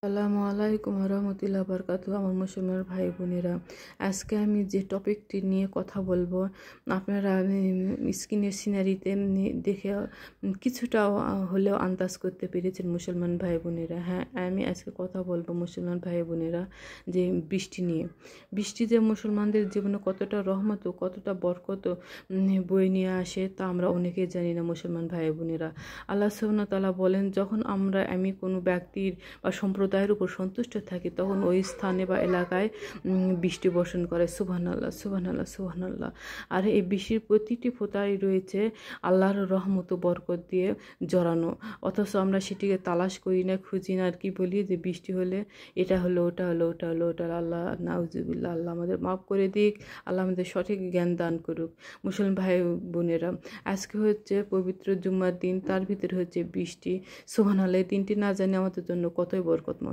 আসসালামু আলাইকুম রহমতুল্লাহ বরকাতু। আমার মুসলমান ভাই বোনেরা, আজকে আমি যে টপিকটি নিয়ে কথা বলবো, আপনারা স্ক্রিনের সিনারিতে দেখে কিছুটা হলেও আন্দাজ করতে পেরেছেন মুসলমান ভাই বোনেরা। হ্যাঁ, আমি আজকে কথা বলবো মুসলমান ভাই বোনেরা যে বৃষ্টি নিয়ে। বৃষ্টি যে মুসলমানদের জীবনে কতটা রহমত ও কতটা বরকত বয়ে নিয়ে আসে তা আমরা অনেকেই জানি না মুসলমান ভাই বোনেরা। আল্লাহ সুবহানাহু ওয়া তাআলা বলেন, যখন আমি কোনো ব্যক্তির বা সম্প্রদায়ের উপর সন্তুষ্ট থাকি তখন ওই স্থানে বা এলাকায় বৃষ্টি বর্ষণ করে। সুবহানাল্লাহ, সুবহানাল্লাহ, সুবহানাল্লাহ। আর এই বৃষ্টির প্রতিটি ফোঁটায় রয়েছে আল্লাহর রহমত ও বরকত দিয়ে জড়ানো, অথচ আমরা সেটিকে তালাশ করি না, খুঁজি না, আর কি বলি যে বৃষ্টি হলে এটা হলো, ওটা হলো, ওটা হলো, ওটা হলো। আল্লাহ নাউজুবিল্লাহ, আল্লাহ আমাদের মাফ করে দিক, আল্লাহ আমাদের সঠিক জ্ঞান দান করুক। মুসলমান ভাই বোনেরা, আজকে হচ্ছে পবিত্র জুম্মার দিন, তার ভিতরে হচ্ছে বৃষ্টি। সুবহানাল্লাহ, এই দিনটি না জানি আমাদের জন্য কতই বরকতময়।